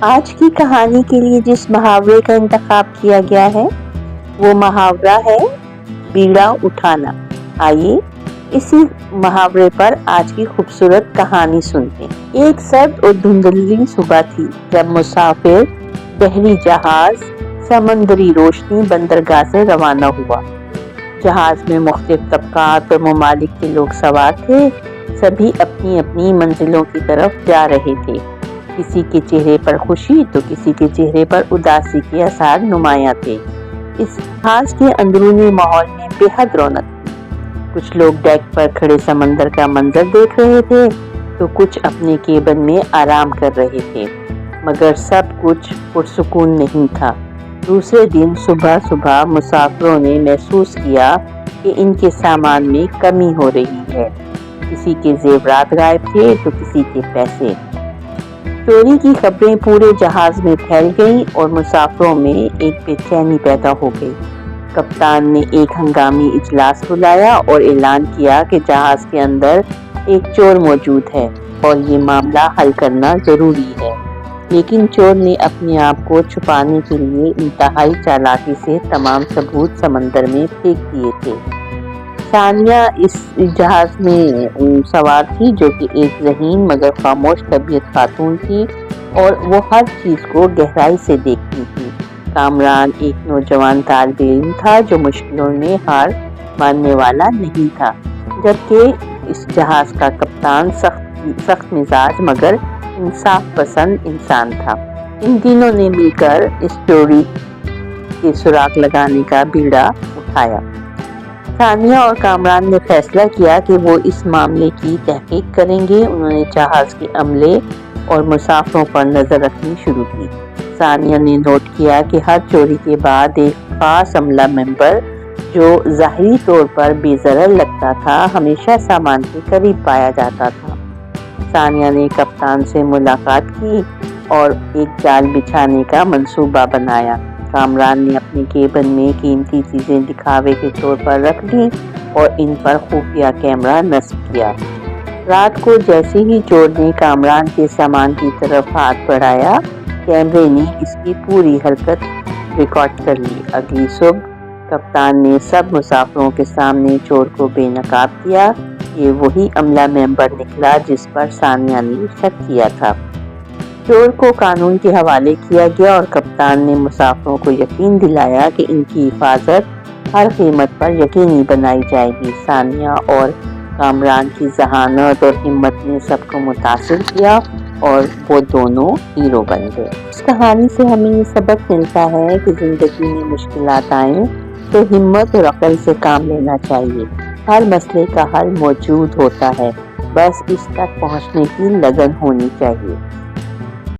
آج کی کہانی کے لیے جس محاورے کا انتخاب کیا گیا ہے وہ محاورہ ہے بیڑا اٹھانا۔ آئیے اسی محاورے پر آج کی خوبصورت کہانی سنتے ہیں۔ ایک سرد اور دھندلی صبح تھی جب مسافر بحری جہاز سمندری روشنی بندرگاہ سے روانہ ہوا۔ جہاز میں مختلف طبقات اور ممالک کے لوگ سوار تھے، سبھی اپنی اپنی منزلوں کی طرف جا رہے تھے۔ کسی کے چہرے پر خوشی تو کسی کے چہرے پر اداسی کے آثار نمایاں تھے۔ اس جہاز کے اندرونی ماحول میں بے حد رونق تھی۔ کچھ لوگ ڈیک پر کھڑے سمندر کا منظر دیکھ رہے تھے تو کچھ اپنے کیبن میں آرام کر رہے تھے، مگر سب کچھ پرسکون نہیں تھا۔ دوسرے دن صبح مسافروں نے محسوس کیا کہ ان کے سامان میں کمی ہو رہی ہے۔ کسی کے زیورات غائب تھے تو کسی کے پیسے۔ چوری کی خبریں پورے جہاز میں پھیل گئیں اور مسافروں میں ایک بے چینی پیدا ہو گئی۔ کپتان نے ایک ہنگامی اجلاس بلایا اور اعلان کیا کہ جہاز کے اندر ایک چور موجود ہے اور یہ معاملہ حل کرنا ضروری ہے۔ لیکن چور نے اپنے آپ کو چھپانے کے لیے انتہائی چالاکی سے تمام ثبوت سمندر میں پھینک دیے تھے۔ ثانیہ اس جہاز میں سوار تھی جو کہ ایک ذہین مگر خاموش طبیعت خاتون تھی اور وہ ہر چیز کو گہرائی سے دیکھتی تھی۔ کامران ایک نوجوان طالب علم تھا جو مشکلوں میں ہار ماننے والا نہیں تھا، جبکہ اس جہاز کا کپتان سخت مزاج مگر انصاف پسند انسان تھا۔ ان تینوں نے مل کر اس چوری کے سراغ لگانے کا بیڑا اٹھایا۔ ثانیہ اور کامران نے فیصلہ کیا کہ وہ اس معاملے کی تحقیق کریں گے۔ انہوں نے جہاز کے عملے اور مسافروں پر نظر رکھنی شروع کی۔ ثانیہ نے نوٹ کیا کہ ہر چوری کے بعد ایک خاص عملہ ممبر جو ظاہری طور پر بے ضرر لگتا تھا ہمیشہ سامان کے قریب پایا جاتا تھا۔ ثانیہ نے کپتان سے ملاقات کی اور ایک جال بچھانے کا منصوبہ بنایا۔ کامران نے اپنے کیبن میں قیمتی چیزیں دکھاوے کے طور پر رکھ دیں اور ان پر خفیہ کیمرہ نصب کیا۔ رات کو جیسے ہی چور نے کامران کے سامان کی طرف ہاتھ بڑھایا، کیمرے نے اس کی پوری حرکت ریکارڈ کر لی۔ اگلی صبح کپتان نے سب مسافروں کے سامنے چور کو بے نقاب کیا۔ یہ وہی عملہ ممبر نکلا جس پر ثانیہ نے شک کیا تھا۔ چور کو قانون کے حوالے کیا گیا اور کپتان نے مسافروں کو یقین دلایا کہ ان کی حفاظت ہر قیمت پر یقینی بنائی جائے گی۔ ثانیہ اور کامران کی ذہانت اور ہمت نے سب کو متاثر کیا اور وہ دونوں ہیرو بن گئے۔ اس کہانی سے ہمیں یہ سبق ملتا ہے کہ زندگی میں مشکلات آئیں تو ہمت اور عقل سے کام لینا چاہیے۔ ہر مسئلے کا حل موجود ہوتا ہے، بس اس تک پہنچنے کی لگن ہونی چاہیے۔